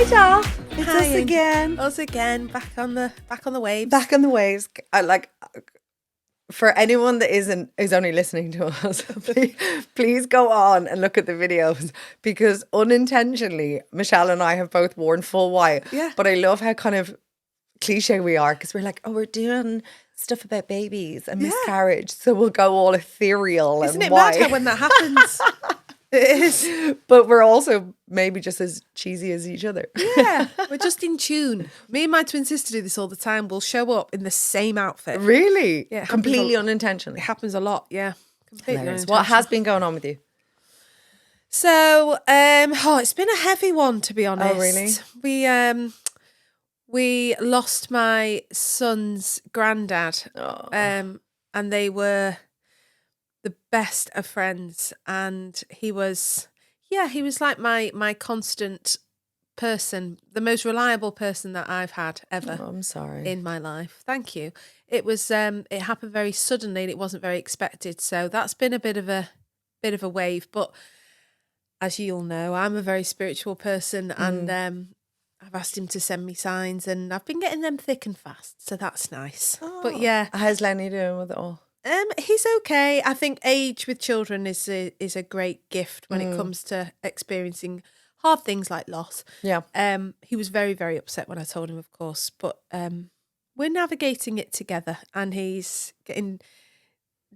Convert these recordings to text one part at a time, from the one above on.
Hi, doll. It's Hi, us again. Us again, back on the waves. Back on the waves. For anyone that is only listening to us, please go on and look at the videos, because unintentionally, Michelle and I have both worn full white. Yeah. But I love how kind of cliche we are, because we're like, oh, we're doing stuff about babies and miscarriage, so we'll go all ethereal. Isn't and it mad white. how when that happens? It is. But we're also maybe just as cheesy as each other. Yeah, we're just in tune. Me and my twin sister do this all the time. We'll show up in the same outfit. Really? Yeah, it completely happens unintentionally. It happens a lot, yeah. Completely Hilarious. unintentional. What has been going on with you? So, it's been a heavy one, to be honest. Oh, really? We lost my son's granddad, and they were the best of friends, and he was like my constant person, the most reliable person that I've had ever. Oh, I'm sorry. In my life. Thank you. It was it happened very suddenly and it wasn't very expected, so that's been a bit of a wave, but as you all know, I'm a very spiritual person, and I've asked him to send me signs, and I've been getting them thick and fast, so that's nice. But yeah, how's Lenny doing with it all? He's okay. I think age with children is a great gift when it comes to experiencing hard things like loss. Yeah. He was very, very upset when I told him, of course, but we're navigating it together, and he's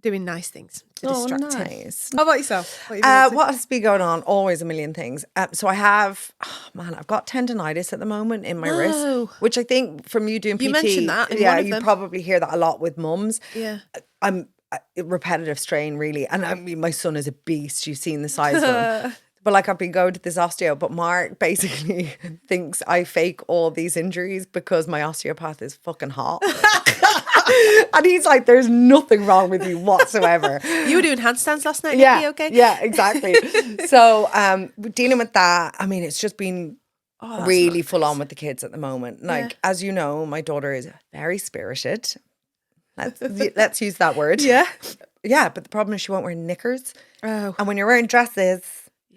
doing nice things to distract him. Nice. How about yourself? What has been going on? Always a million things. So I have, I've got tendonitis at the moment in my wrist, which I think from you doing PT. You mentioned that in one of you them. probably hear that a lot with mums. Yeah. I'm repetitive strain, really. And I mean, my son is a beast. You've seen the size of him. But like, I've been going to this osteo, but Mark basically thinks I fake all these injuries because my osteopath is fucking hot. And he's like, there's nothing wrong with you whatsoever. You were doing handstands last night, Yeah, Nicky, okay? yeah, exactly. So dealing with that, I mean, it's just been really full on with the kids at the moment. Like, as you know, my daughter is very spirited. Let's use that word. Yeah. Yeah, but the problem is she won't wear knickers. Oh. And when you're wearing dresses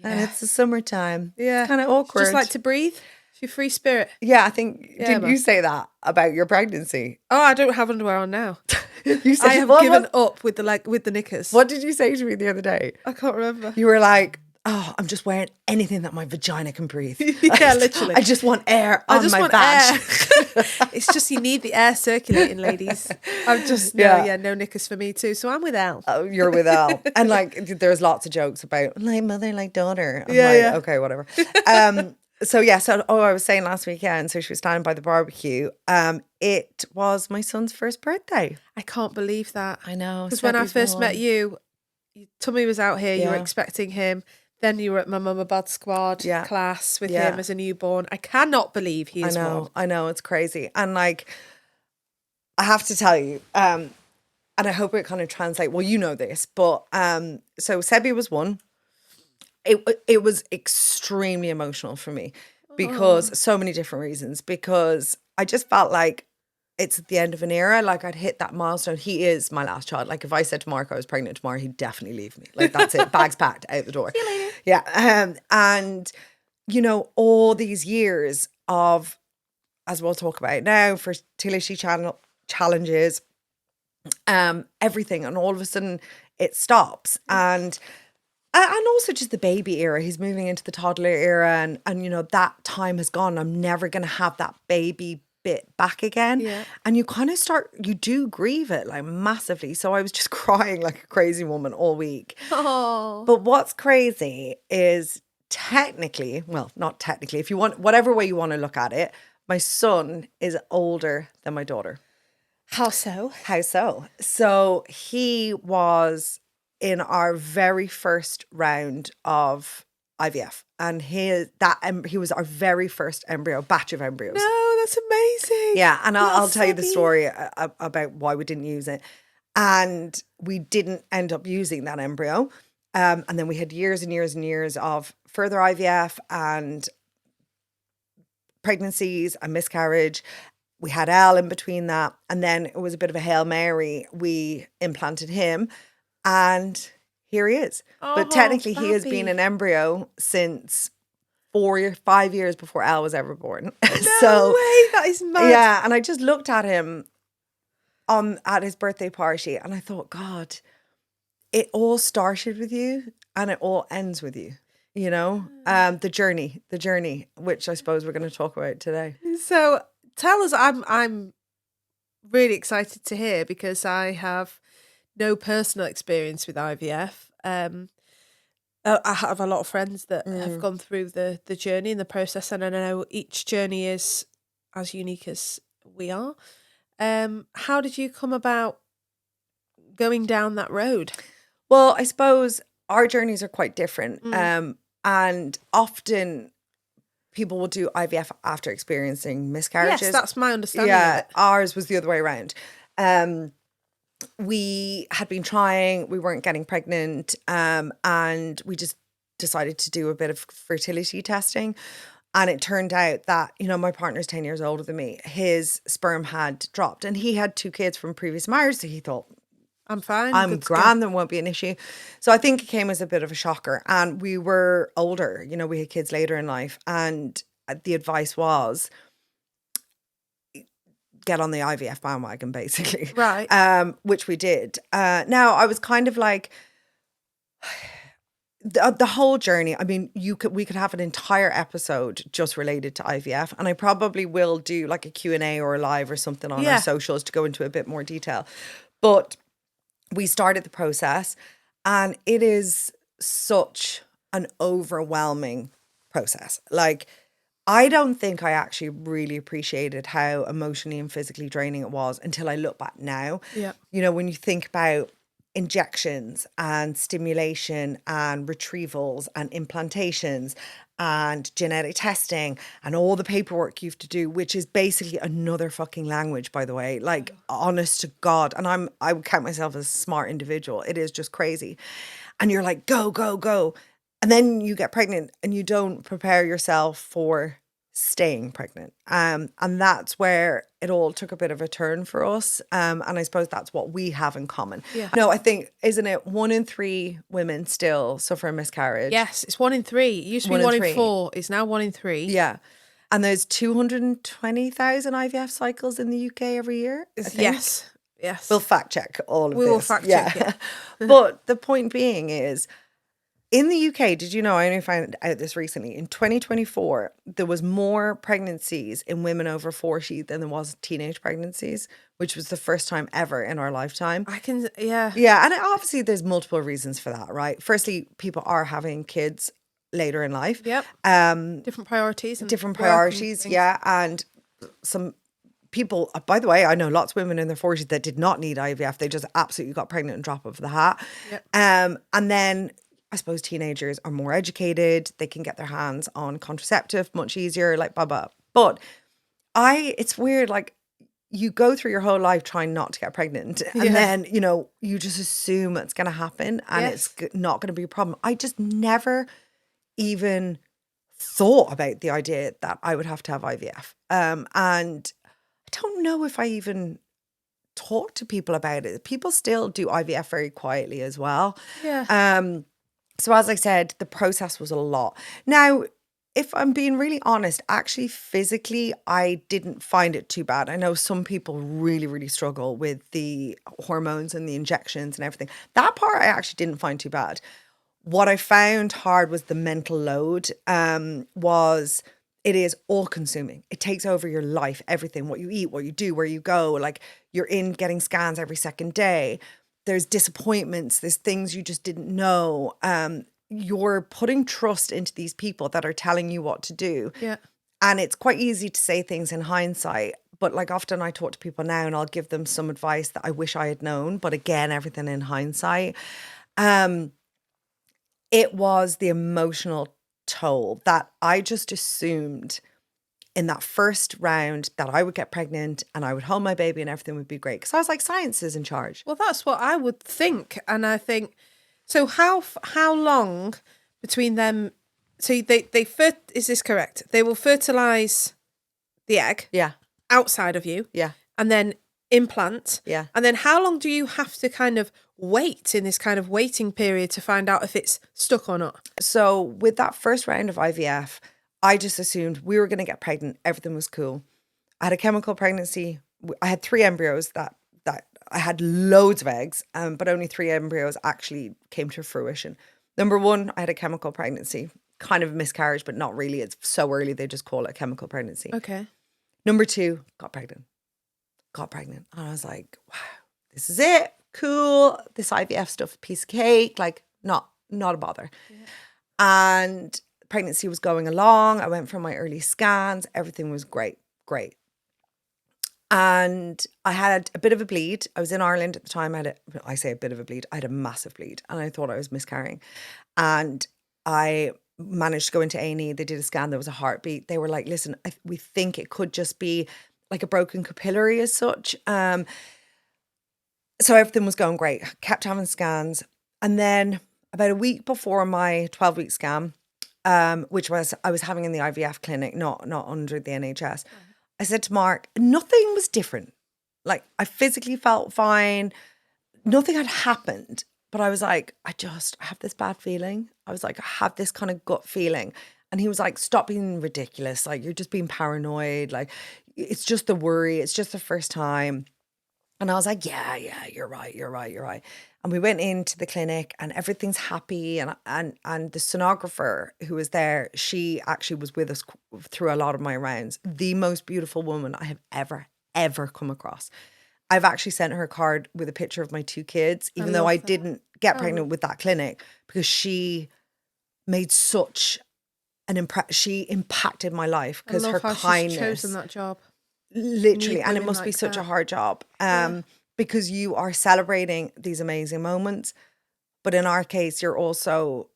and it's the summertime, it's kind of awkward. Just like to breathe. She's free spirit. Yeah, I think, didn't you say that about your pregnancy? Oh, I don't have underwear on now. You said, I have given up with the knickers. What did you say to me the other day? I can't remember. You were like, oh, I'm just wearing anything that my vagina can breathe. Yeah, literally. I just want air on my vag. It's just you need the air circulating, ladies. I'm just, no knickers for me too. So I'm with Elle. Oh, you're with Elle. And like, there's lots of jokes about like mother, like daughter. I'm like, okay, whatever. I was saying last weekend, so she was standing by the barbecue. It was my son's first birthday. I can't believe that. I know. Because when I first met you, Tummy was out here, you were expecting him. Then you were at my Mama Bod Squad class with him as a newborn. I cannot believe he is one. I know, it's crazy. And like, I have to tell you, and I hope it kind of translates. Well, you know this, but so Sebi was one. It was extremely emotional for me because so many different reasons. Because I just felt like it's at the end of an era. Like, I'd hit that milestone. He is my last child. Like, if I said to Mark I was pregnant tomorrow, he'd definitely leave me. Like, that's it. Bags packed, out the door. See you later. Yeah. And, you know, all these years of, as we'll talk about now, fertility challenges, everything. And all of a sudden it stops. And also just the baby era. He's moving into the toddler era. And you know, that time has gone. I'm never going to have that baby bit back again. Yeah. And you kind of you do grieve it like massively. So I was just crying like a crazy woman all week. Oh. But what's crazy is technically, well, not technically, if you want, whatever way you want to look at it, my son is older than my daughter. How so? How so? So he was in our very first round of IVF, and he was our very first batch of embryos. No, that's amazing. Yeah, and I'll tell you the story about why we didn't use it. And we didn't end up using that embryo. And then we had years and years and years of further IVF and pregnancies and miscarriage. We had Elle in between that. And then it was a bit of a Hail Mary. We implanted him, and here he is. But technically he has been an embryo since 5 years before Elle was ever born. No way, that is mad. Yeah, and I just looked at him at his birthday party and I thought, God, it all started with you and it all ends with you. You know, the journey, which I suppose we're going to talk about today. So tell us, I'm really excited to hear because I have no personal experience with IVF. I have a lot of friends that have gone through the journey and the process, and I know each journey is as unique as we are. How did you come about going down that road? Well, I suppose our journeys are quite different. And often people will do IVF after experiencing miscarriages. Yes, that's my understanding of it. Ours was the other way around. We had been trying, we weren't getting pregnant, and we just decided to do a bit of fertility testing. And it turned out that, you know, my partner's 10 years older than me. His sperm had dropped and he had 2 kids from previous marriage. So he thought, I'm fine. I'm grand, there won't be an issue. So I think it came as a bit of a shocker. And we were older, you know, we had kids later in life. And the advice was, get on the IVF bandwagon, basically. Right. Which we did. Now, I was kind of like, the whole journey, I mean, we could have an entire episode just related to IVF. And I probably will do like a Q&A or a live or something on our socials to go into a bit more detail. But we started the process and it is such an overwhelming process. Like, I don't think I actually really appreciated how emotionally and physically draining it was until I look back now. Yeah. You know, when you think about injections and stimulation and retrievals and implantations and genetic testing and all the paperwork you have to do, which is basically another fucking language, by the way, like honest to God. And I would count myself as a smart individual. It is just crazy. And you're like, go, go, go. And then you get pregnant and you don't prepare yourself for staying pregnant. And that's where it all took a bit of a turn for us. And I suppose that's what we have in common. Yeah. No, I think, isn't it 1 in 3 women still suffer a miscarriage? Yes, it's 1 in 3. It used to be 1 in 4. It's now 1 in 3. Yeah. And there's 220,000 IVF cycles in the UK every year. I think. Yes. Yes. We'll fact check all of this. We will fact check it. But the point being is, in the UK, did you know, I only found out this recently, in 2024, there was more pregnancies in women over 40 than there was teenage pregnancies, which was the first time ever in our lifetime. Yeah. Yeah, and obviously there's multiple reasons for that, right? Firstly, people are having kids later in life. Yep. Different priorities. Yeah. And some people, by the way, I know lots of women in their 40s that did not need IVF. They just absolutely got pregnant and drop of the hat. Yep. And then I suppose teenagers are more educated. They can get their hands on contraceptive much easier, like blah, blah. But it's weird, like you go through your whole life trying not to get pregnant and then, you know, you just assume it's going to happen and it's not going to be a problem. I just never even thought about the idea that I would have to have IVF. And I don't know if I even talk to people about it. People still do IVF very quietly as well. Yeah. So as I said, the process was a lot. Now, if I'm being really honest, actually physically, I didn't find it too bad. I know some people really, really struggle with the hormones and the injections and everything. That part I actually didn't find too bad. What I found hard was the mental load. It is all consuming. It takes over your life, everything, what you eat, what you do, where you go. Like you're in getting scans every second day. There's disappointments. There's things you just didn't know. You're putting trust into these people that are telling you what to do. Yeah. And it's quite easy to say things in hindsight. But like often I talk to people now and I'll give them some advice that I wish I had known. But again, everything in hindsight. It was the emotional toll that I just assumed in that first round that I would get pregnant and I would hold my baby and everything would be great. Because I was like, science is in charge. Well, that's what I would think. And I think, so how long between them? So is this correct? They will fertilize the egg outside of you. Yeah. And then implant. Yeah. And then how long do you have to kind of wait in this kind of waiting period to find out if it's stuck or not? So with that first round of IVF, I just assumed we were going to get pregnant. Everything was cool. I had a chemical pregnancy. I had 3 embryos that I had loads of eggs, but only 3 embryos actually came to fruition. Number 1, I had a chemical pregnancy, kind of a miscarriage, but not really. It's so early, they just call it a chemical pregnancy. Okay. Number 2, got pregnant. And I was like, wow, this is it. Cool. This IVF stuff, piece of cake, like not a bother. Yeah. And pregnancy was going along. I went for my early scans. Everything was great. And I had a bit of a bleed. I was in Ireland at the time. I say a bit of a bleed. I had a massive bleed and I thought I was miscarrying. And I managed to go into A&E. They did a scan. There was a heartbeat. They were like, listen, we think it could just be like a broken capillary as such. So everything was going great. Kept having scans. And then about a week before my 12-week scan, which I was having in the IVF clinic, not under the NHS. I said to Mark, nothing was different. Like I physically felt fine. Nothing had happened. But I was like, I have this bad feeling. I was like, I have this kind of gut feeling. And he was like, stop being ridiculous. Like you're just being paranoid. Like it's just the worry. It's just the first time. And I was like, yeah, you're right. And we went into the clinic and everything's happy. And the sonographer who was there, she actually was with us through a lot of my rounds. The most beautiful woman I have ever come across. I've actually sent her a card with a picture of my 2 kids, even though I didn't get pregnant with that clinic, because she made such an impression. She impacted my life because her kindness. She's chosen that job. Literally, and it must be such a hard job because you are celebrating these amazing moments, but in our case you're also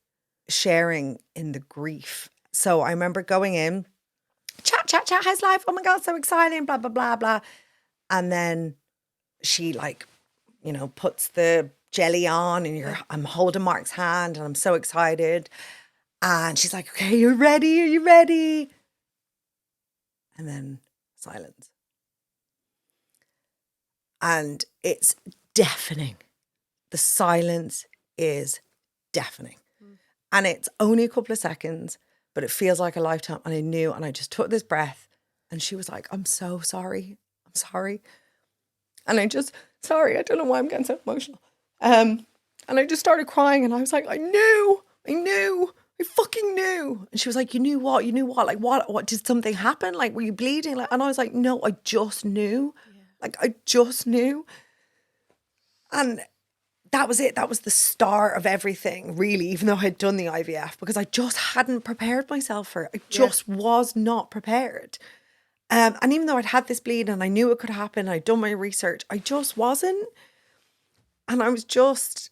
sharing in the grief. So I remember going in, chat, how's life, oh my god, so exciting, blah blah blah blah, and then she puts the jelly on and I'm holding Mark's hand and I'm so excited, and she's like, okay, are you ready? And then silence. And it's deafening. The silence is deafening. And it's only a couple of seconds, but it feels like a lifetime. And I knew, and I just took this breath, and she was like, I'm so sorry. I'm sorry. And I don't know why I'm getting so emotional. And I just started crying, and I was like, I knew. I fucking knew. And she was like, you knew what? Like, what? Did something happen? Like, were you bleeding? Like, and I was like, no, I just knew. Yeah. Like, I just knew. And that was it. That was the start of everything, really, even though I'd done the IVF, because I just hadn't prepared myself for it. I just was not prepared. And even though I'd had this bleed and I knew it could happen, I'd done my research, I just wasn't. And I was just...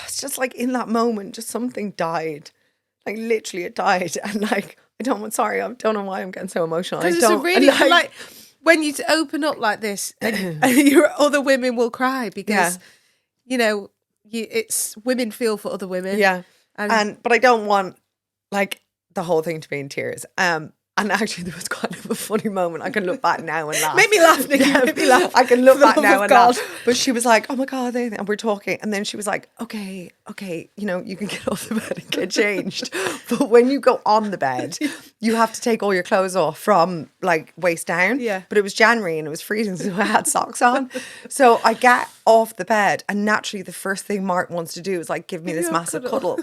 it's just like in that moment, just something died. Like literally it died. And like, I don't know why I'm getting so emotional. Because it's a really, like when you open up like this and your other women will cry because, it's women feel for other women. Yeah. But I don't want like the whole thing to be in tears. And actually, there was kind of a funny moment. I can look back now and laugh. Made me laugh, Nicky. Yeah, made me laugh. I can look back now and laugh. But she was like, oh my God, and we're talking. And then she was like, okay, you can get off the bed and get changed. But when you go on the bed, you have to take all your clothes off from like waist down. Yeah. But it was January and it was freezing, so I had socks on. So I get off the bed, and naturally the first thing Mark wants to do is like give me this massive cuddle.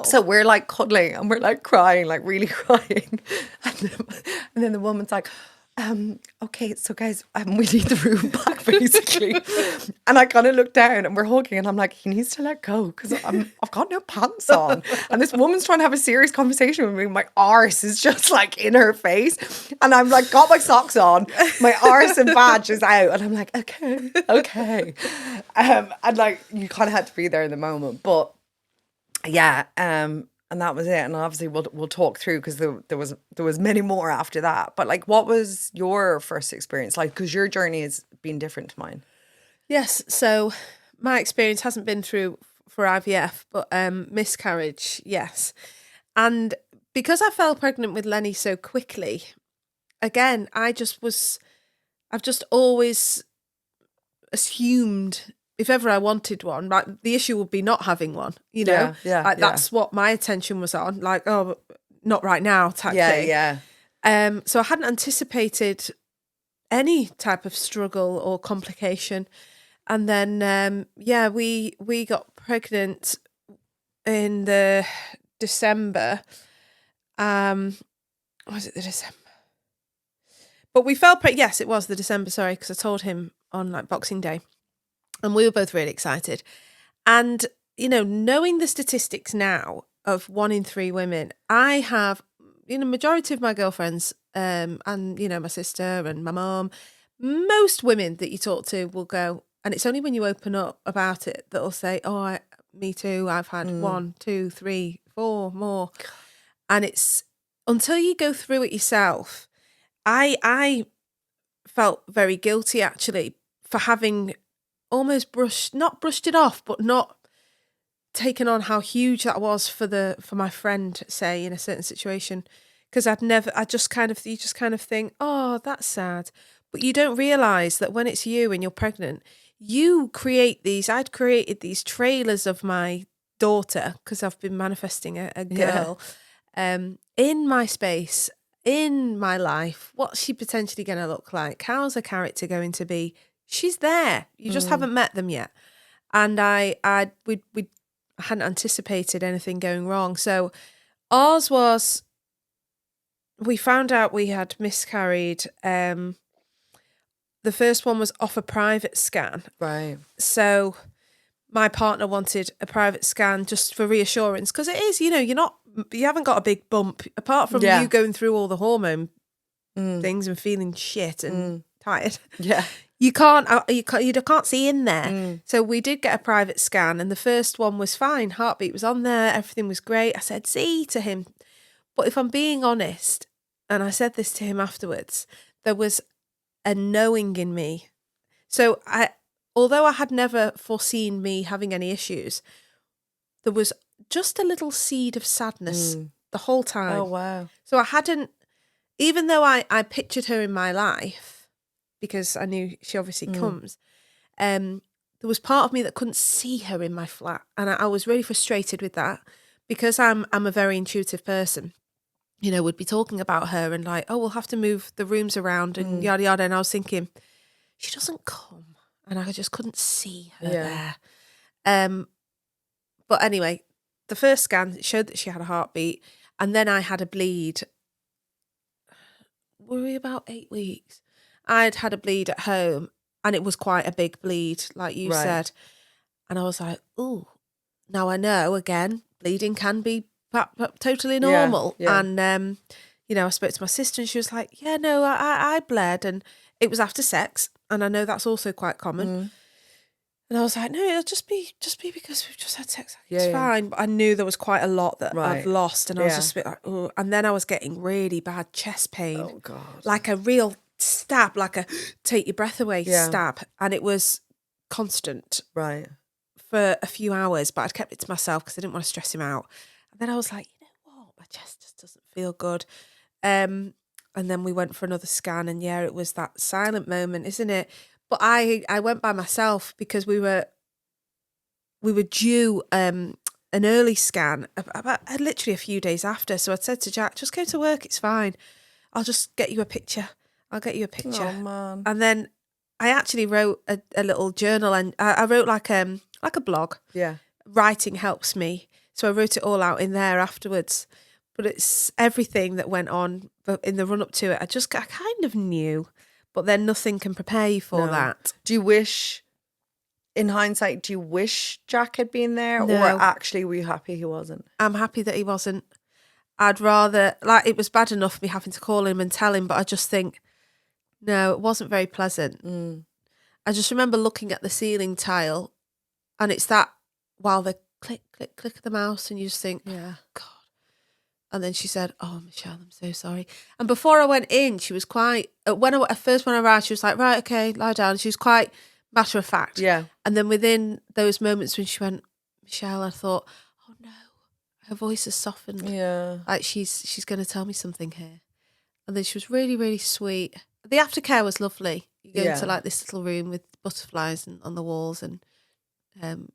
So we're like cuddling and we're like crying, like really crying. And then the woman's like, okay, so guys, we need the room back, basically. And I kind of look down and we're hugging, and I'm like, he needs to let go because I've got no pants on. And this woman's trying to have a serious conversation with me. My arse is just like in her face. And I'm like, got my socks on, my arse and badge is out. And I'm like, okay. And like, you kind of had to be there in the moment. But yeah, and that was it. And obviously we'll talk through because there was many more after that. But like, what was your first experience like? Because your journey has been different to mine. Yes. So my experience hasn't been through for IVF, but miscarriage, yes. And because I fell pregnant with Lenny so quickly, again, I've just always assumed if ever I wanted one, like the issue would be not having one, Yeah, like that's what my attention was on. Like, oh, not right now type thing. Yeah. So I hadn't anticipated any type of struggle or complication. And then, we got pregnant in the December. Was it the December? But we fell pregnant. Yes, it was the December, sorry, because I told him on like Boxing Day. And we were both really excited. And, knowing the statistics now of 1 in 3 women, I have, majority of my girlfriends, and, my sister and my mom, most women that you talk to will go, and it's only when you open up about it that will say, oh, me too, I've had 1, 2, 3, 4 more. And it's until you go through it yourself, I felt very guilty actually for having almost not brushed it off, but not taken on how huge that was for my friend, say, in a certain situation. Because you just kind of think, oh, that's sad. But you don't realise that when it's you and you're pregnant, I'd created these trailers of my daughter, because I've been manifesting a girl, in my space, in my life. What's she potentially going to look like? How's her character going to be? She's there. You just haven't met them yet. And we hadn't anticipated anything going wrong. So ours was, we found out we had miscarried. The first one was off a private scan. Right. So my partner wanted a private scan just for reassurance, because it is, you haven't got a big bump apart from you going through all the hormone things and feeling shit and tired. Yeah. You can't see in there. So we did get a private scan, and the first one was fine. Heartbeat was on there. Everything was great. I said, see, to him. But if I'm being honest, and I said this to him afterwards, there was a knowing in me. So although I had never foreseen me having any issues, there was just a little seed of sadness the whole time. Oh, wow. So I hadn't, even though I pictured her in my life, because I knew she obviously comes, there was part of me that couldn't see her in my flat. And I was really frustrated with that, because I'm a very intuitive person. Would be talking about her and like, oh, we'll have to move the rooms around and yada, yada. And I was thinking, she doesn't come. And I just couldn't see her there. But anyway, the first scan showed that she had a heartbeat. And then I had a bleed. Were we about 8 weeks? I'd had a bleed at home, and it was quite a big bleed, like you said. And I was like, oh, now I know, again, bleeding can be totally normal. Yeah. And, I spoke to my sister, and she was like, yeah, no, I bled. And it was after sex. And I know that's also quite common. And I was like, no, it'll just be because we've just had sex. It's fine. But I knew there was quite a lot that I'd lost. And I was just a bit like, oh. And then I was getting really bad chest pain. Oh, God. Like a real stab, like a take your breath away stab. And it was constant. Right. For a few hours, but I'd kept it to myself because I didn't want to stress him out. And then I was like, you know what? My chest just doesn't feel good. And then we went for another scan, and it was that silent moment, isn't it? But I went by myself because we were due an early scan about literally a few days after. So I said to Jack, just go to work, it's fine. I'll just get you a picture. Oh, man. And then I actually wrote a little journal, and I wrote like a blog. Yeah. Writing helps me. So I wrote it all out in there afterwards. But it's everything that went on in the run up to it. I kind of knew, but then nothing can prepare you for that. Do you wish, in hindsight, Jack had been there? No. Or actually were you happy he wasn't? I'm happy that he wasn't. I'd rather, like, it was bad enough me having to call him and tell him, but I just think, no, it wasn't very pleasant. I just remember looking at the ceiling tile, and it's that while the click, click, click of the mouse, and you just think, God. And then she said, oh, Michelle, I'm so sorry. And before I went in, she was quite, when I arrived, she was like, right, okay, lie down. She was quite matter of fact. Yeah. And then within those moments when she went, Michelle, I thought, oh no, her voice has softened. Yeah. Like she's going to tell me something here. And then she was really, really sweet. The aftercare was lovely. You go into like this little room with butterflies on the walls, and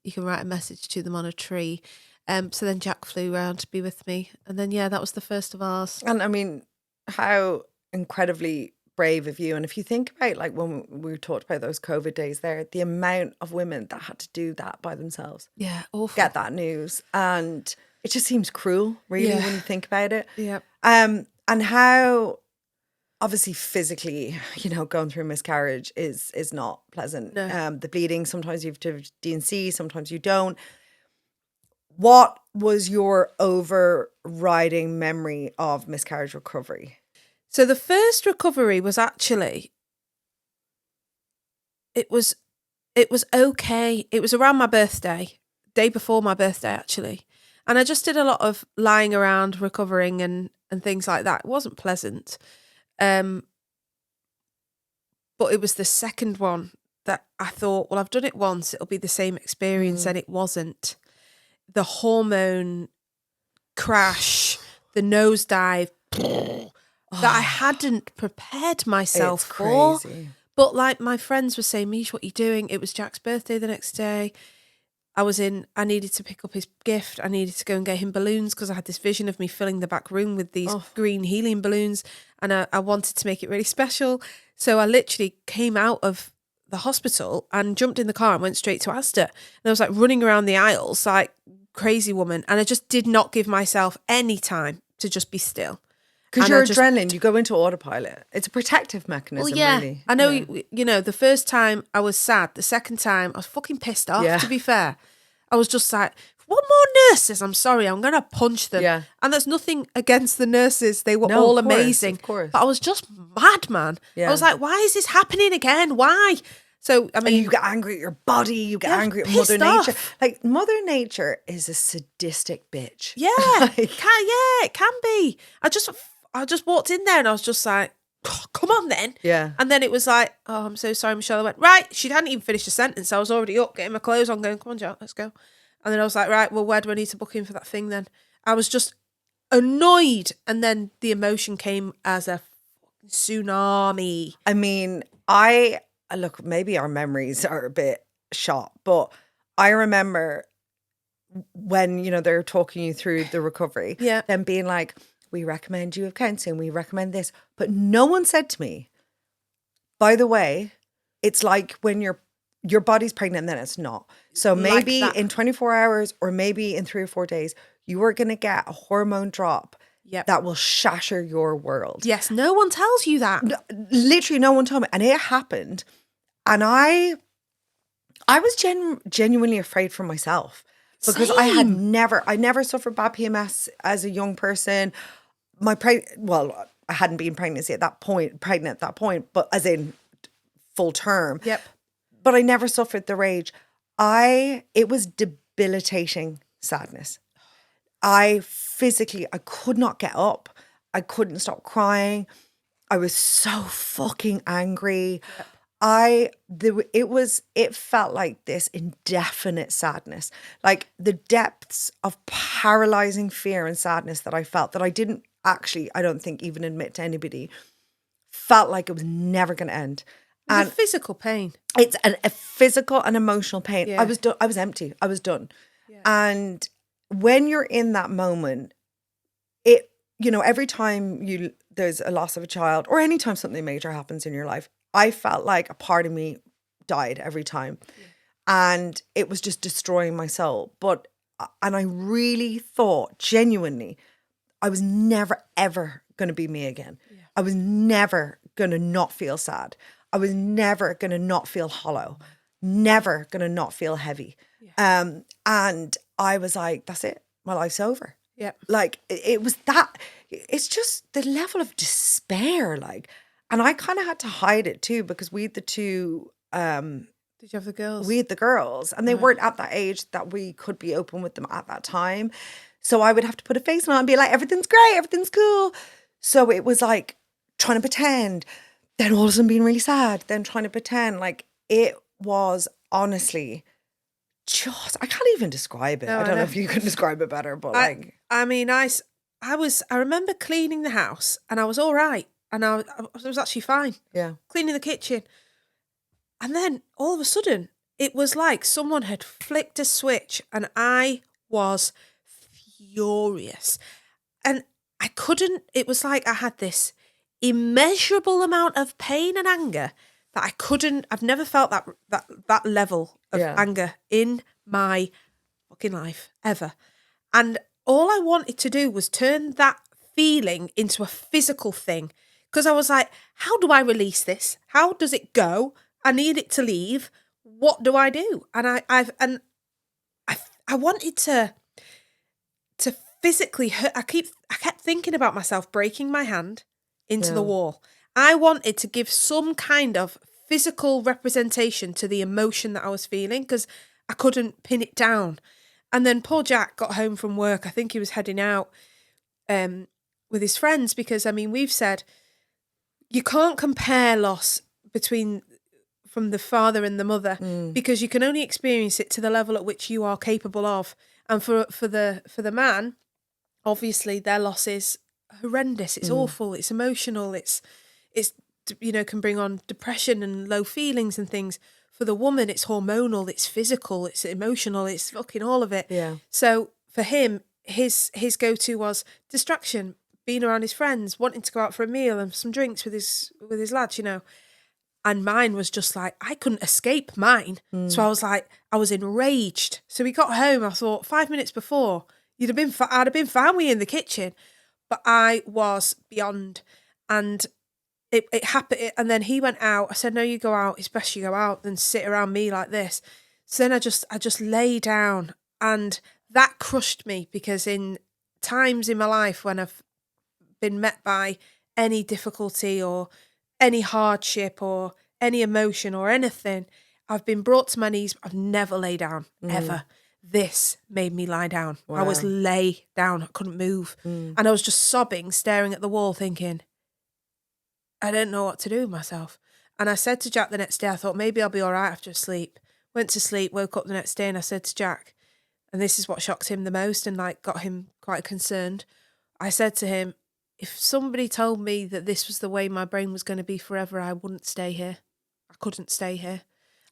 you can write a message to them on a tree. So then Jack flew round to be with me. And then, that was the first of ours. And I mean, how incredibly brave of you. And if you think about like when we talked about those COVID days there, the amount of women that had to do that by themselves. Yeah, awful. Get that news. And it just seems cruel, really, when you think about it. Yeah. And how obviously physically, going through a miscarriage is not pleasant. No. The bleeding, sometimes you have to D&C, sometimes you don't. What was your overriding memory of miscarriage recovery? So the first recovery was actually, it was okay. It was around my birthday, day before my birthday actually. And I just did a lot of lying around, recovering and things like that. It wasn't pleasant. But it was the second one that I thought, well, I've done it once, it'll be the same experience, and it wasn't. The hormone crash, the nosedive that I hadn't prepared myself for. But like my friends were saying, Mish, what are you doing? It was Jack's birthday the next day. I needed to pick up his gift. I needed to go and get him balloons because I had this vision of me filling the back room with these green helium balloons, and I wanted to make it really special. So I literally came out of the hospital and jumped in the car and went straight to Asda. And I was like running around the aisles like crazy woman, and I just did not give myself any time to just be still. Because your adrenaline, you go into autopilot. It's a protective mechanism, really. I know, the first time I was sad. The second time I was fucking pissed off, to be fair. I was just like, what more nurses? I'm sorry, I'm going to punch them. Yeah. And there's nothing against the nurses. They were all amazing. Of course. But I was just mad, man. Yeah. I was like, why is this happening again? Why? So, I mean, and you get angry at your body, you get angry at Mother Nature. Like, Mother Nature is a sadistic bitch. Yeah, it can be. I just walked in there and I was just like, oh, come on then. Yeah. And then it was like, oh, I'm so sorry, Michelle. I went, right. She hadn't even finished a sentence. I was already up, getting my clothes on, going, come on, Jack, let's go. And then I was like, right, well, where do I need to book in for that thing then? I was just annoyed. And then the emotion came as a tsunami. I mean, look, maybe our memories are a bit shot, but I remember when, they're talking you through the recovery, them being like, we recommend you have counseling, we recommend this. But no one said to me, by the way, it's like when your body's pregnant and then it's not. So maybe in 24 hours or maybe in 3 or 4 days, you are going to get a hormone drop that will shatter your world. Yes, no one tells you that. Literally no one told me. And it happened. And I was genuinely afraid for myself because I never suffered bad PMS as a young person. I hadn't been pregnant at that point, but as in full term. Yep. But I never suffered the rage. It was debilitating sadness. I could not get up. I couldn't stop crying. I was so fucking angry. Yep. It felt like this indefinite sadness, like the depths of paralyzing fear and sadness that I felt that I didn't actually, I don't think even admit to anybody, felt like it was never going to end. And a physical pain. It's a physical and emotional pain. Yeah. I was done. I was empty. I was done. Yeah. And when you're in that moment, every time there's a loss of a child or anytime something major happens in your life, I felt like a part of me died every time. Yeah. And it was just destroying my soul. And I really thought genuinely, I was never, ever going to be me again. Yeah. I was never going to not feel sad. I was never going to not feel hollow. Never going to not feel heavy. Yeah. And I was like, that's it. My life's over. Yeah. Like it was that, it's just the level of despair, like, and I kind of had to hide it too because we had the two. Did you have the girls? We had the girls, and they weren't at that age that we could be open with them at that time. So I would have to put a face on and be like, everything's great, everything's cool. So it was like trying to pretend, then all of a sudden being really sad, then trying to pretend. Like it was honestly just, I can't even describe it. No, I don't know if you can describe it better, but I mean, I remember cleaning the house and I was all right. And I was actually fine. Yeah. Cleaning the kitchen. And then all of a sudden, it was like someone had flicked a switch and I was furious. And I couldn't, it was like I had this immeasurable amount of pain and anger that I've never felt that level of Yeah. anger in my fucking life ever. And all I wanted to do was turn that feeling into a physical thing. Because I was like, how do I release this? How does it go? I need it to leave. What do I do? And I wanted to physically hurt. I kept thinking about myself breaking my hand into the wall. I wanted to give some kind of physical representation to the emotion that I was feeling because I couldn't pin it down. And then poor Jack got home from work. I think he was heading out with his friends because, I mean, we've said you can't compare loss from the father and the mother because you can only experience it to the level at which you are capable of. And for the man, obviously their loss is horrendous. It's awful. It's emotional. It's can bring on depression and low feelings and things. For the woman, it's hormonal. It's physical. It's emotional. It's fucking all of it. Yeah. So for him, his go-to was distraction, being around his friends, wanting to go out for a meal and some drinks with his lads, And mine was just like, I couldn't escape mine. So I was like, I was enraged. So we got home, I thought 5 minutes before, I'd have been fine with you in the kitchen. But I was beyond. And it happened. And then he went out. I said, no, you go out. It's best you go out than sit around me like this. So then I just lay down. And that crushed me because in times in my life when I've been met by any difficulty or any hardship or any emotion or anything, I've been brought to my knees. I've never lay down, ever. This made me lie down. Wow. I was lay down. I couldn't move. And I was just sobbing, staring at the wall, thinking, I don't know what to do with myself. And I said to Jack the next day, I thought maybe I'll be all right after a sleep. Went to sleep, woke up the next day, and I said to Jack, and this is what shocked him the most and got him quite concerned. I said to him, if somebody told me that this was the way my brain was going to be forever, I wouldn't stay here. I couldn't stay here.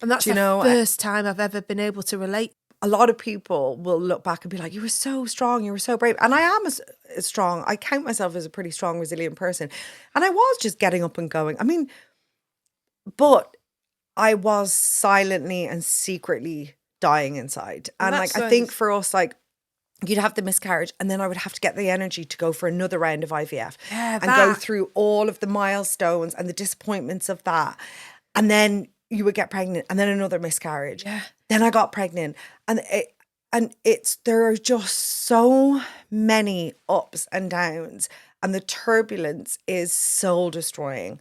And that's the first time I've ever been able to relate. A lot of people will look back and be like, you were so strong, you were so brave. And I am strong. I count myself as a pretty strong, resilient person. And I was just getting up and going. I mean, but I was silently and secretly dying inside. And I think for us, you'd have the miscarriage and then I would have to get the energy to go for another round of IVF and go through all of the milestones and the disappointments of that. And then you would get pregnant and then another miscarriage. Yeah. Then I got pregnant and there are just so many ups and downs and the turbulence is soul destroying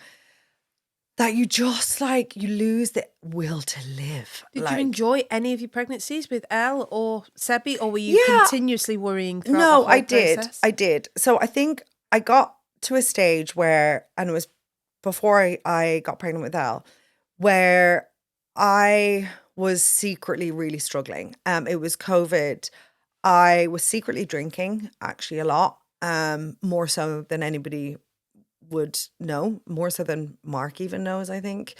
that you just you lose the will to live. Did you enjoy any of your pregnancies with Elle or Sebi, or were you continuously worrying throughout the whole process? I did. So I think I got to a stage where, and it was before I got pregnant with Elle, where I was secretly really struggling. It was COVID. I was secretly drinking actually a lot, more so than anybody would know, more so than Mark even knows, I think.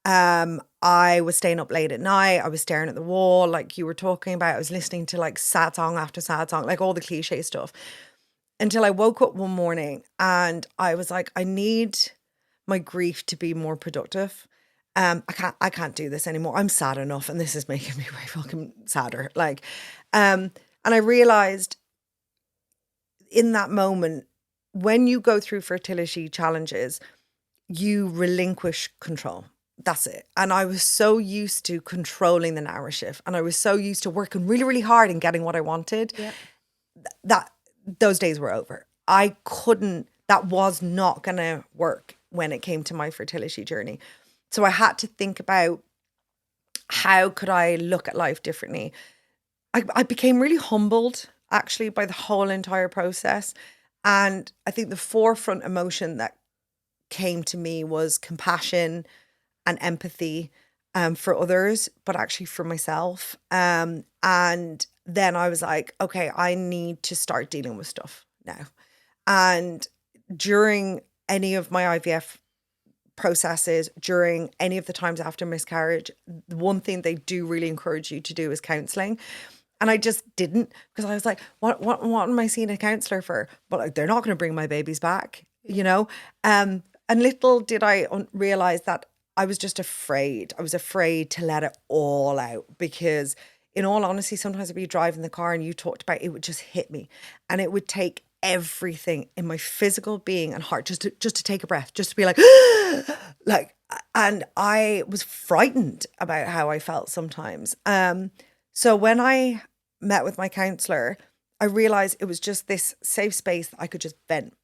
I was staying up late at night. I was staring at the wall, like you were talking about. I was listening to sad song after sad song, all the cliche stuff, until I woke up one morning and I was like, I need my grief to be more productive. I can't do this anymore. I'm sad enough, and this is making me way fucking sadder. And I realized in that moment, when you go through fertility challenges, you relinquish control. That's it. And I was so used to controlling the narrative, and I was so used to working really, really hard and getting what I wanted, that those days were over. That was not going to work when it came to my fertility journey. So I had to think about how could I look at life differently. I became really humbled actually by the whole entire process. And I think the forefront emotion that came to me was compassion and empathy for others, but actually for myself. And then I was like, okay, I need to start dealing with stuff now. And during any of my IVF processes, during any of the times after miscarriage, the one thing they do really encourage you to do is counselling. And I just didn't, because I was like, what am I seeing a counselor for? But like, they're not going to bring my babies back, you know? And little did I realize that I was just afraid. I was afraid to let it all out, because in all honesty, sometimes I'd be driving the car and you talked about it would just hit me, and it would take everything in my physical being and heart just to take a breath, just to be like, like, and I was frightened about how I felt sometimes. So when I met with my counselor, I realized it was just this safe space that I could just vent.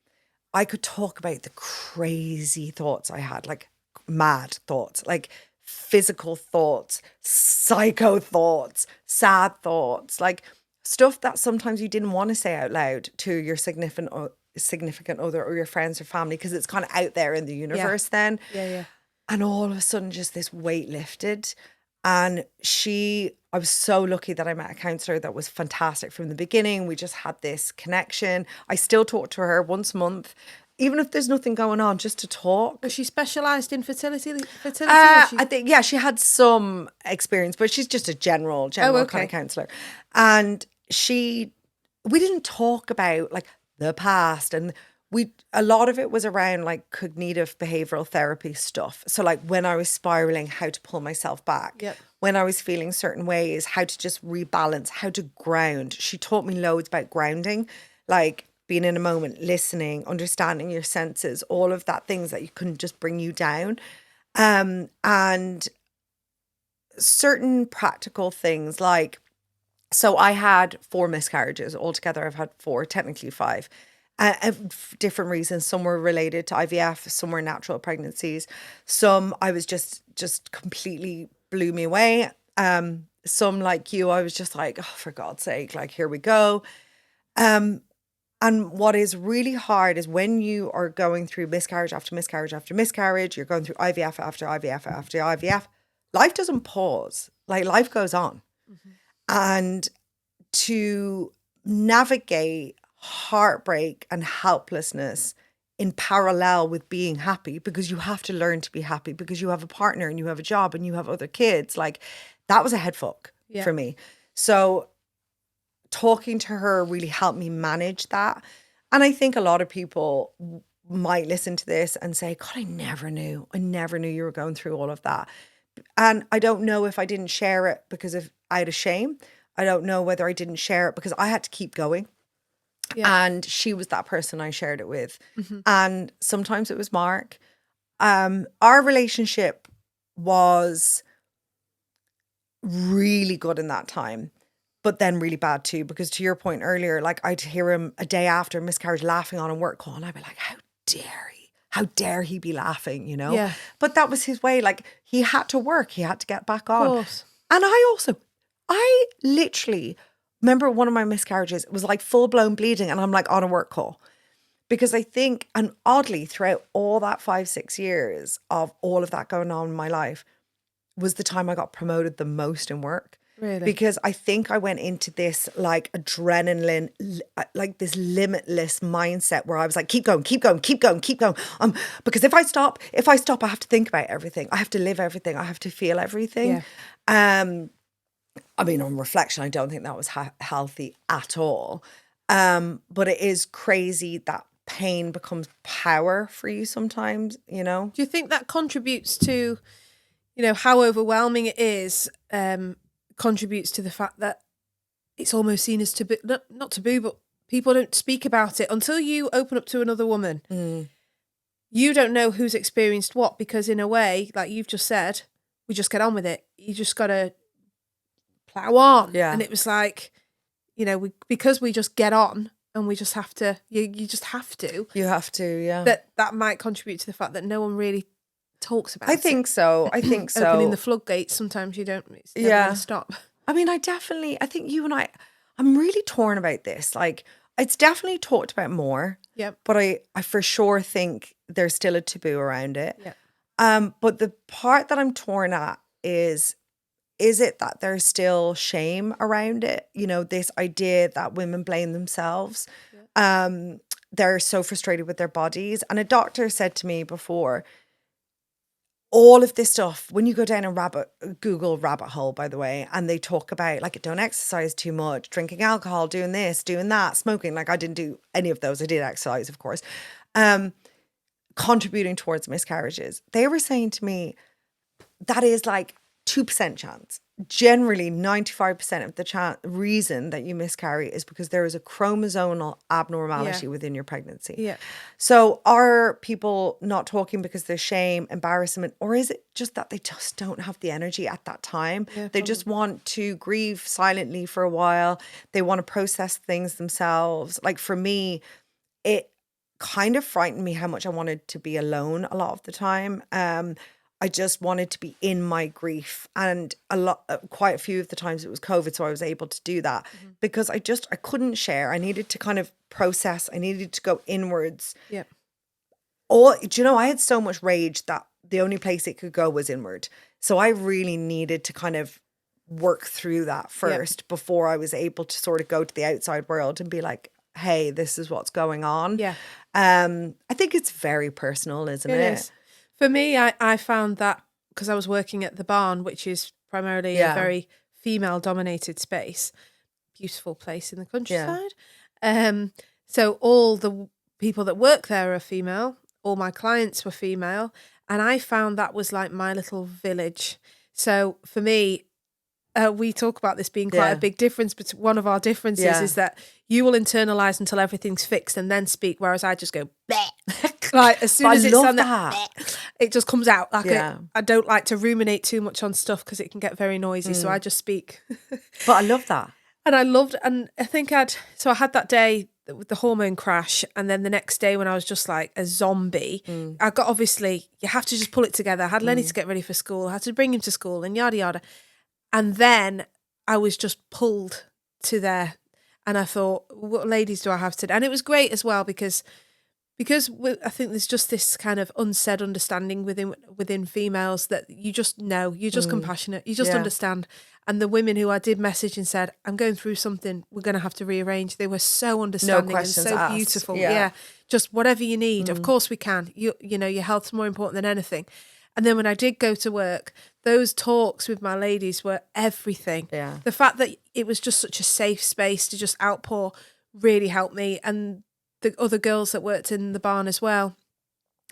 I could talk about the crazy thoughts I had, like mad thoughts, like physical thoughts, psycho thoughts, sad thoughts, like stuff that sometimes you didn't want to say out loud to your significant other or your friends or family, because it's kind of out there in the universe then. Yeah. And all of a sudden, just this weight lifted. And I was so lucky that I met a counselor that was fantastic from the beginning. We just had this connection. I still talk to her once a month, even if there's nothing going on, just to talk. Was she specialised in fertility? I think, yeah, she had some experience, but she's just a general kind of counselor. And we didn't talk about like the past, and a lot of it was around like cognitive behavioral therapy stuff. So like when I was spiraling, how to pull myself back. Yep. When I was feeling certain ways, how to just rebalance, how to ground. She taught me loads about grounding, like being in a moment, listening, understanding your senses, all of that, things that you couldn't just bring you down. And certain practical things like, so I had 4 miscarriages altogether. I've had 4, technically 5. Different reasons. Some were related to IVF, some were natural pregnancies. Some I was just completely blew me away. Some like you, I was just like, oh, for God's sake, like, here we go. And what is really hard is when you are going through miscarriage after miscarriage after miscarriage, you're going through IVF after IVF after IVF, life doesn't pause. Like, life goes on. Mm-hmm. And to navigate heartbreak and helplessness in parallel with being happy, because you have to learn to be happy because you have a partner and you have a job and you have other kids, like, that was a head fuck for me. So talking to her really helped me manage that. And I think a lot of people might listen to this and say, God, I never knew you were going through all of that. And I don't know if I didn't share it because of out of shame. I don't know whether I didn't share it because I had to keep going. Yeah. And she was that person I shared it with. Mm-hmm. And sometimes it was Mark. Our relationship was really good in that time, but then really bad too, because to your point earlier, like, I'd hear him a day after miscarriage laughing on a work call, and I'd be like, how dare he be laughing, you know? Yeah. But that was his way. Like, he had to work, he had to get back on. Of course. And I literally remember one of my miscarriages, it was like full blown bleeding, and I'm like on a work call, because I think, and oddly, throughout all that 5-6 years of all of that going on in my life was the time I got promoted the most in work. Really? Because I think I went into this like adrenaline, like this limitless mindset where I was like, keep going. Because if I stop, I have to think about everything. I have to live everything. I have to feel everything. Yeah. I mean, on reflection, I don't think that was healthy at all. But it is crazy that pain becomes power for you sometimes, you know? Do you think that contributes to, you know, how overwhelming it is, contributes to the fact that it's almost seen as taboo, not taboo, but people don't speak about it until you open up to another woman. Mm. You don't know who's experienced what, because in a way, like you've just said, we just get on with it. You just got to plow on. Yeah. And it was like, you know, because we just get on and we just have to, you just have to. You have to, yeah. That might contribute to the fact that no one really talks about it. I think so. Opening the floodgates, sometimes you don't, it's never going to stop. I mean, I think you and I'm really torn about this. Like, it's definitely talked about more. Yeah. But I for sure think there's still a taboo around it. Yeah. But the part that I'm torn at is it that there's still shame around it? You know, this idea that women blame themselves. Yeah. They're so frustrated with their bodies. And a doctor said to me before, all of this stuff, when you go down a Google rabbit hole, by the way, and they talk about like, don't exercise too much, drinking alcohol, doing this, doing that, smoking. Like I didn't do any of those. I did exercise, of course. Contributing towards miscarriages. They were saying to me, that is like 2% chance. Generally, 95% of the reason that you miscarry is because there is a chromosomal abnormality within your pregnancy. Yeah. So are people not talking because there's shame, embarrassment, or is it just that they just don't have the energy at that time? Yeah, They just want to grieve silently for a while. They want to process things themselves. Like for me, it kind of frightened me how much I wanted to be alone a lot of the time. I just wanted to be in my grief, and quite a few of the times it was COVID, so I was able to do that because I couldn't share. I needed to kind of process. I needed to go inwards. Yeah. Do you know, I had so much rage that the only place it could go was inward. So I really needed to kind of work through that first before I was able to sort of go to the outside world and be like, hey, this is what's going on. Yeah. I think it's very personal, isn't it? It is. For me, I found that because I was working at the barn, which is primarily a very female-dominated space, beautiful place in the countryside. So all the people that work there are female. All my clients were female. And I found that was like my little village. So for me, we talk about this being quite a big difference, but one of our differences is that you will internalize until everything's fixed and then speak, whereas I just go bleh. Like as soon as it's on that, it just comes out. Like I don't like to ruminate too much on stuff because it can get very noisy, so I just speak. But I love that. And I think I had that day with the hormone crash, and then the next day when I was just like a zombie, I got, obviously you have to just pull it together. I had Lenny to get ready for school, I had to bring him to school and yada yada. And then I was just pulled to there, and I thought, what ladies do I have today? And it was great as well because I think there's just this kind of unsaid understanding within females that you just know, you're just compassionate, you just understand. And the women who I did message and said, I'm going through something, we're going to have to rearrange. They were so understanding and so asked. beautiful. Yeah. Just whatever you need. Of course we can. You know, your health's more important than anything. And then when I did go to work, those talks with my ladies were everything. Yeah. The fact that it was just such a safe space to just outpour really helped me. And the other girls that worked in the barn as well,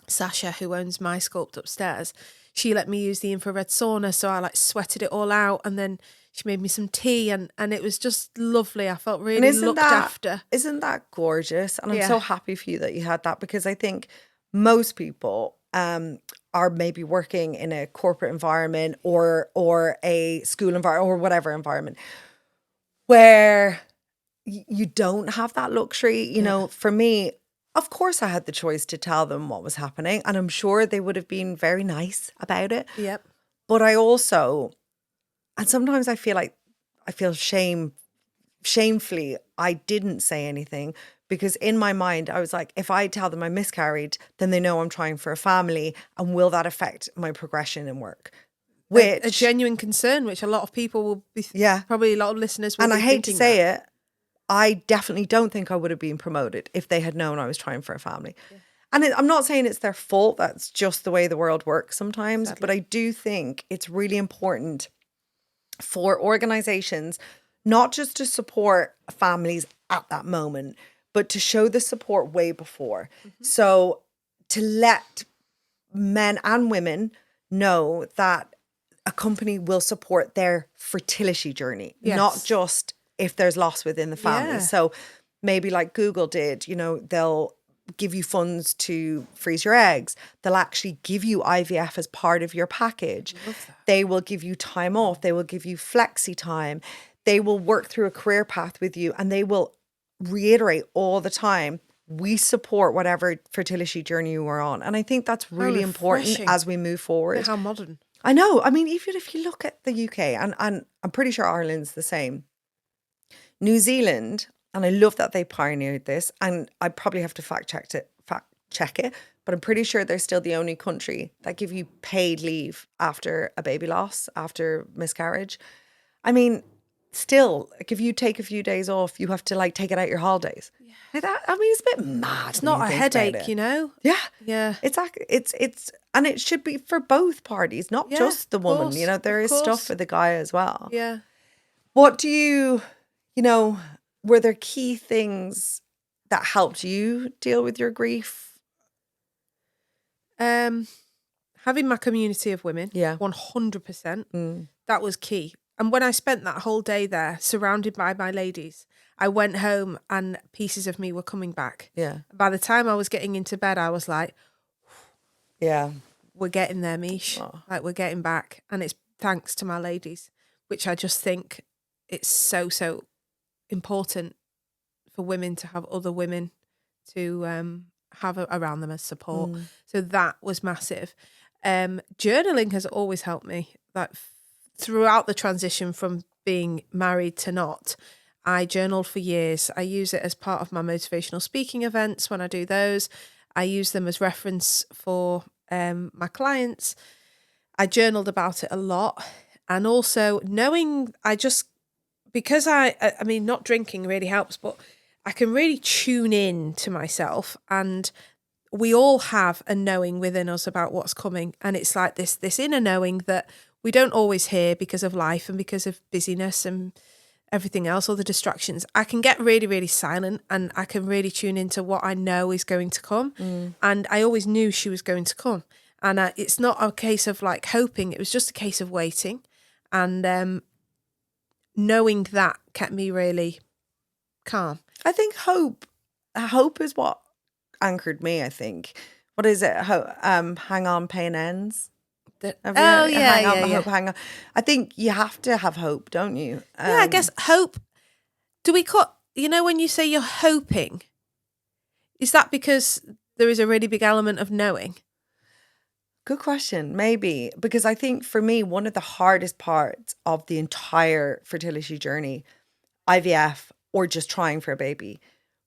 Sasha, who owns My Sculpt upstairs, she let me use the infrared sauna. So I like sweated it all out, and then she made me some tea, and it was just lovely. I felt really looked after. Isn't that gorgeous? And I'm so happy for you that you had that, because I think most people are maybe working in a corporate environment or a school environment or whatever environment where you don't have that luxury. You know, for me, of course I had the choice to tell them what was happening, and I'm sure they would have been very nice about it. Yep. But I also, and sometimes I feel shamefully, I didn't say anything, because in my mind, I was like, if I tell them I miscarried, then they know I'm trying for a family, and will that affect my progression in work? Which a genuine concern, which a lot of people will be, probably a lot of listeners will and be I hate to say that. it, I definitely don't think I would have been promoted if they had known I was trying for a family. Yeah. And I'm not saying it's their fault. That's just the way the world works sometimes. Exactly. But I do think it's really important for organizations not just to support families at that moment, but to show the support way before. Mm-hmm. So to let men and women know that a company will support their fertility journey, not just if there's loss within the family. Yeah. So maybe like Google did, you know, they'll give you funds to freeze your eggs. They'll actually give you IVF as part of your package. They will give you time off. They will give you flexi time. They will work through a career path with you, and they will reiterate all the time, we support whatever fertility journey you are on. And I think that's really important as we move forward. How modern. I know. I mean, even if you look at the UK, and I'm pretty sure Ireland's the same. New Zealand, and I love that they pioneered this, and I probably have to fact check it, but I'm pretty sure they're still the only country that give you paid leave after a baby loss, after miscarriage. I mean, still, like if you take a few days off, you have to like take it out your holidays. Like that, I mean, it's a bit mad. It's not a headache, you know? Yeah. Yeah. It's and it should be for both parties, not Yeah, just the of woman. course, You know, there of is stuff course. for the guy as well. Yeah. What do you know, were there key things that helped you deal with your grief? Having my community of women, Yeah. 100%. That was key. And when I spent that whole day there, surrounded by my ladies, I went home and pieces of me were coming back. Yeah. By the time I was getting into bed, I was like, Yeah. we're getting there, Mish. Oh. Like, we're getting back. And it's thanks to my ladies, which I just think it's so, so important for women to have other women to have around them as support. So that was massive. Journaling has always helped me. Like throughout the transition from being married to not, I journaled for years. I use it as part of my motivational speaking events when I do those. I use them as reference for my clients. I journaled about it a lot. And also knowing because I mean, not drinking really helps, but I can really tune in to myself, and we all have a knowing within us about what's coming. And it's like this inner knowing that we don't always hear because of life and because of busyness and everything else, all the distractions. I can get really, really silent, and I can really tune into what I know is going to come. And I always knew she was going to come. And it's not a case of like hoping, it was just a case of waiting. And knowing that kept me really calm. I think hope is what anchored me, I think. What is it? Hang on, pain ends. Have you heard- hang on, hope, hang on. I think you have to have hope, don't you? Yeah, I guess hope. Do we cut? You know, when you say you're hoping, is that because there is a really big element of knowing? Good question. Maybe because I think for me, one of the hardest parts of the entire fertility journey, IVF or just trying for a baby,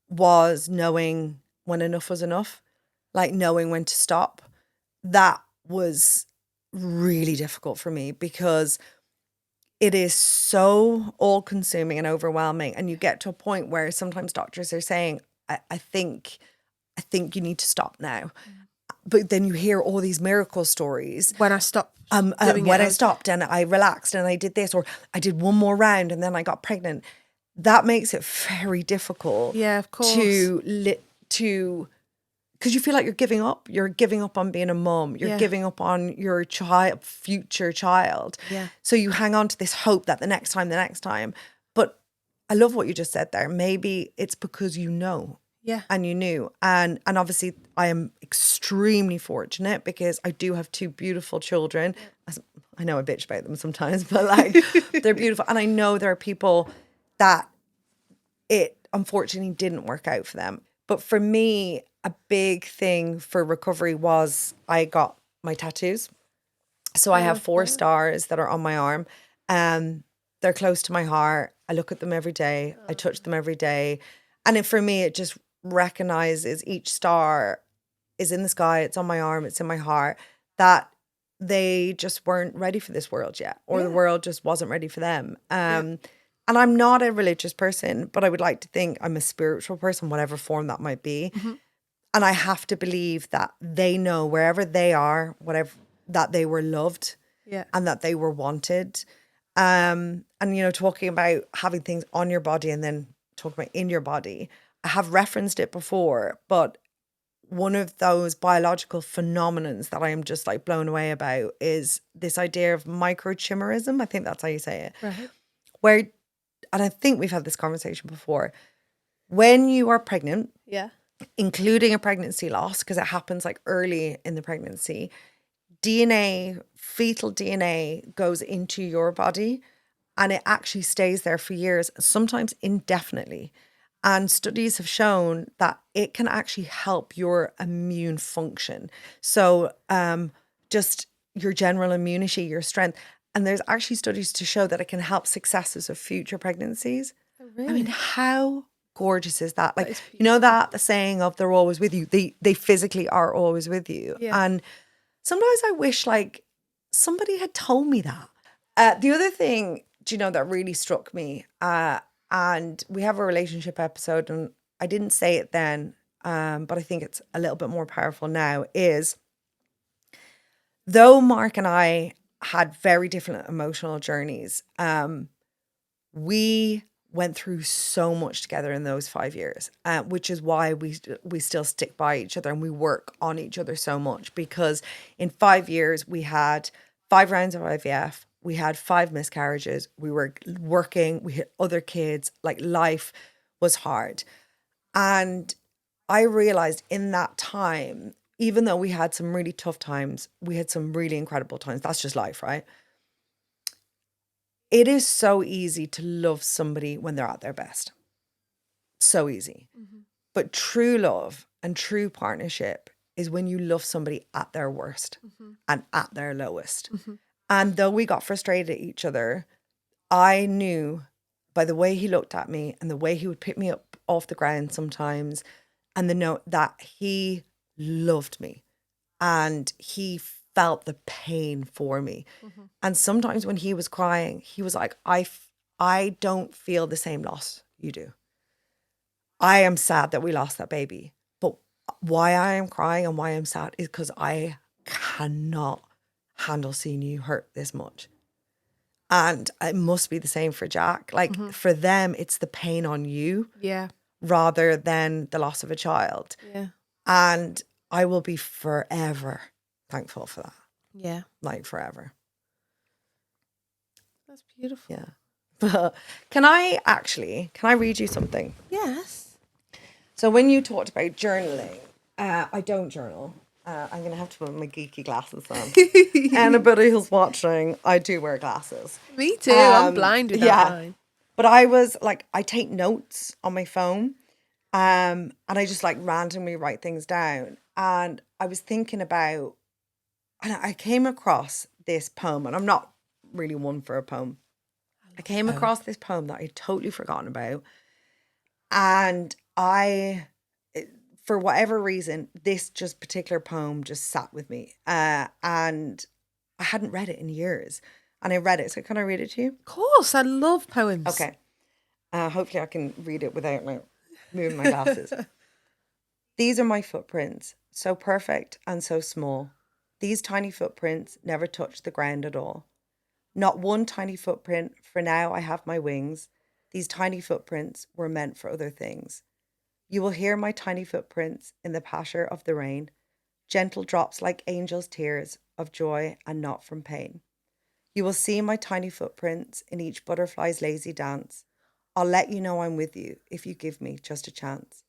was knowing when enough was enough, like knowing when to stop. That was really difficult for me because it is so all consuming and overwhelming. And you get to a point where sometimes doctors are saying, I think you need to stop now. But then you hear all these miracle stories. When I stopped I stopped and I relaxed and I did this, or I did one more round and then I got pregnant. That makes it very difficult. Yeah, of course. Because you feel like you're giving up. You're giving up on being a mum. You're giving up on your future child. Yeah. So you hang on to this hope that the next time. But I love what you just said there. Maybe it's because you know. Yeah. And you knew. And obviously I am extremely fortunate because I do have two beautiful children. I know I bitch about them sometimes, but like they're beautiful. And I know there are people that it unfortunately didn't work out for them. But for me, a big thing for recovery was I got my tattoos. So I have 4 stars that are on my arm. They're close to my heart. I look at them every day. I touch them every day. And for me, it just recognizes each star is in the sky. It's on my arm. It's in my heart. That they just weren't ready for this world yet. Or the world just wasn't ready for them. And I'm not a religious person, but I would like to think I'm a spiritual person, whatever form that might be. And I have to believe that they know wherever they are, whatever, that they were loved and that they were wanted. And, you know, talking about having things on your body and then talking about in your body, I have referenced it before, but one of those biological phenomenons that I am just like blown away about is this idea of microchimerism. I think that's how you say it. Right. Where, and I think we've had this conversation before, when you are pregnant, including a pregnancy loss, because it happens like early in the pregnancy, fetal DNA goes into your body and it actually stays there for years, sometimes indefinitely. And studies have shown that it can actually help your immune function. So just your general immunity, your strength. And there's actually studies to show that it can help successes of future pregnancies. Oh, really? I mean, how gorgeous is that? Like, you know that the saying of they're always with you. They physically are always with you. Yeah. And sometimes I wish like somebody had told me that. The other thing do you know, that really struck me. And we have a relationship episode, and I didn't say it then, but I think it's a little bit more powerful now, is though Mark and I had very different emotional journeys, we went through so much together in those 5 years, which is why we still stick by each other and we work on each other so much, because in 5 years we had 5 rounds of IVF, we had 5 miscarriages, we were working, we had other kids, like life was hard. And I realized in that time, even though we had some really tough times, we had some really incredible times. That's just life, right? It is so easy to love somebody when they're at their best. So easy. But true love and true partnership is when you love somebody at their worst and at their lowest. And though we got frustrated at each other, I knew by the way he looked at me and the way he would pick me up off the ground sometimes, and the note that he loved me and he felt the pain for me. And sometimes when he was crying, he was like, I don't feel the same loss you do. I am sad that we lost that baby. But why I am crying and why I'm sad is because I cannot handle seeing you hurt this much. And it must be the same for Jack. Like for them, it's the pain on you rather than the loss of a child. Yeah. And I will be forever thankful for that. Yeah. Like forever. That's beautiful. Yeah. But can I read you something? Yes. So when you talked about journaling, I don't journal. I'm going to have to put my geeky glasses on. Anybody who's watching, I do wear glasses. Me too. I'm blind without mine. But I was like, I take notes on my phone, and I just like randomly write things down. And I was thinking about, and I came across this poem, and I'm not really one for a poem. I came across this poem that I'd totally forgotten about. And for whatever reason, this just particular poem just sat with me. And I hadn't read it in years. And I read it. So can I read it to you? Of course. I love poems. Okay. Hopefully I can read it without like moving my glasses. These are my footprints, so perfect and so small. These tiny footprints never touch the ground at all. Not one tiny footprint, for now I have my wings. These tiny footprints were meant for other things. You will hear my tiny footprints in the patter of the rain, gentle drops like angels' tears of joy and not from pain. You will see my tiny footprints in each butterfly's lazy dance. I'll let you know I'm with you if you give me just a chance.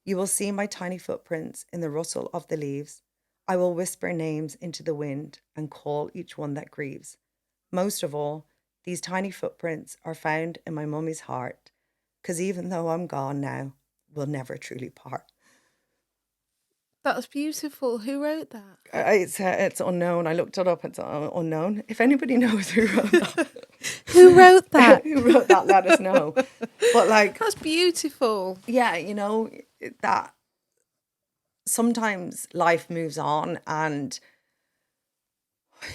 You will see my tiny footprints in the rustle of the leaves. I will whisper names into the wind and call each one that grieves. Most of all, these tiny footprints are found in my mummy's heart, 'cause even though I'm gone now, we'll never truly part. That's beautiful. Who wrote that? It's unknown. I looked it up. It's unknown. If anybody knows who wrote that, Who wrote that? who wrote that, let us know. But like, That's beautiful. yeah, you know, that sometimes life moves on and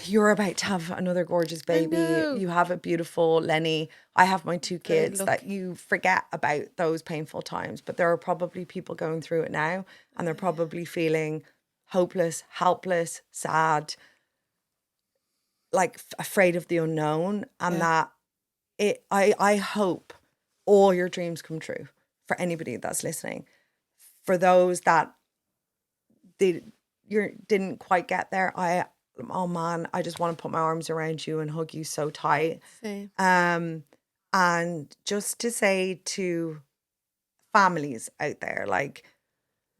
you're about to have another gorgeous baby. You have a beautiful Lenny. I have my 2 kids that you forget about those painful times. But there are probably people going through it now and they're probably feeling hopeless, helpless, sad, like afraid of the unknown. And I hope all your dreams come true for anybody that's listening. For those that didn't quite get there, oh man, I just want to put my arms around you and hug you so tight. Same. And just to say to families out there, like,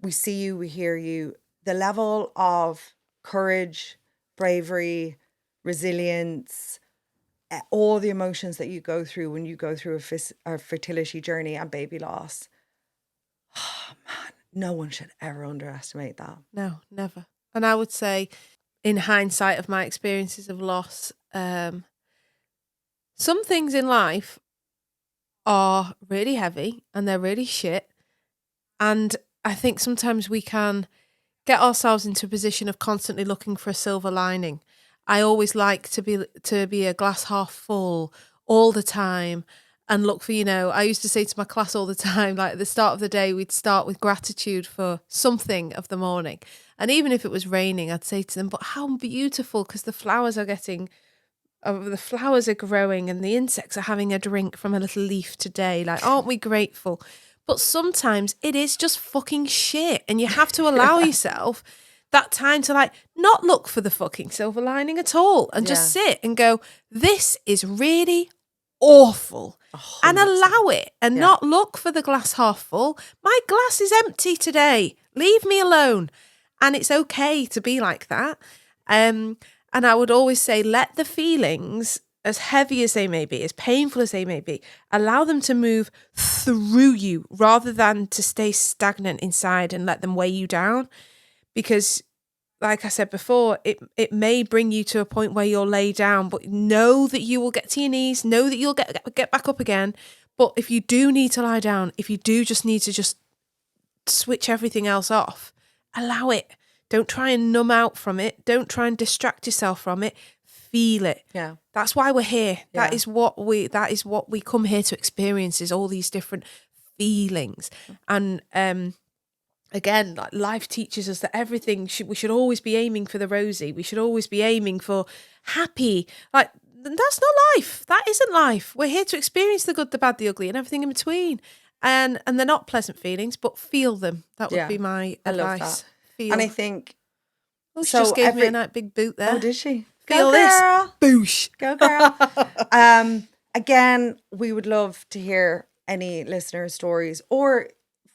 we see you, we hear you, the level of courage, bravery, resilience, all the emotions that you go through when you go through a fertility journey and baby loss. Oh man, no one should ever underestimate that. No, never. And I would say, in hindsight of my experiences of loss, some things in life are really heavy and they're really shit. And I think sometimes we can get ourselves into a position of constantly looking for a silver lining. I always like to be a glass half full all the time and look for, I used to say to my class all the time, like at the start of the day, we'd start with gratitude for something of the morning. And even if it was raining, I'd say to them, but how beautiful, because the flowers are growing and the insects are having a drink from a little leaf today. Like, aren't we grateful? But sometimes it is just fucking shit. And you have to allow yourself that time to like not look for the fucking silver lining at all and just sit and go, this is really awful. 100%. And allow it and not look for the glass half full. My glass is empty today. Leave me alone. And it's okay to be like that. And I would always say, let the feelings, as heavy as they may be, as painful as they may be, allow them to move through you rather than to stay stagnant inside and let them weigh you down. Because, like I said before, it may bring you to a point where you'll lay down, but know that you will get to your knees, know that you'll get back up again. But if you do need to lie down, if you do just need to just switch everything else off, allow it. Don't try and numb out from it. Don't try and distract yourself from it. Feel it. Yeah. That's why we're here. Yeah. That is what we come here to experience, is all these different feelings. And again, like life teaches us that we should always be aiming for the rosy. We should always be aiming for happy. Like, that's not life. That isn't life. We're here to experience the good, the bad, the ugly, and everything in between. And they're not pleasant feelings, but feel them. That would be my advice. Love that. Feel. And I think... She just gave me a nice big boot there. Oh, did she? Feel Go, this. girl. Boosh. Go, girl. Again, we would love to hear any listener stories, or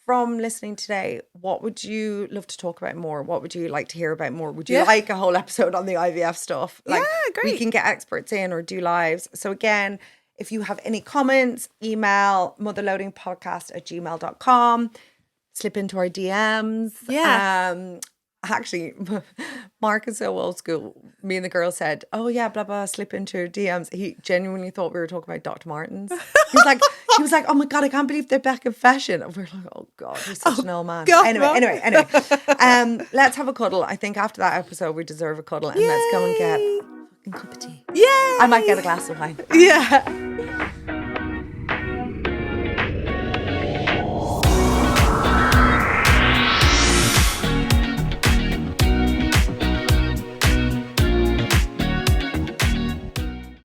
from listening today, what would you love to talk about more? What would you like to hear about more? Would you like a whole episode on the IVF stuff? Like, great. We can get experts in or do lives. So again, if you have any comments, email motherloadingpodcast@gmail.com. Slip into our DMs. Yeah. Actually, Mark is so old school. Me and the girl said, oh yeah, blah, blah, slip into your DMs. He genuinely thought we were talking about Dr. Martens. He was like, oh my God, I can't believe they're back in fashion. And we're like, oh God, you're such an old man. God, Anyway. Let's have a cuddle. I think after that episode, we deserve a cuddle. And let's go and get a fucking cup of tea. Yeah. I might get a glass of wine. Yeah.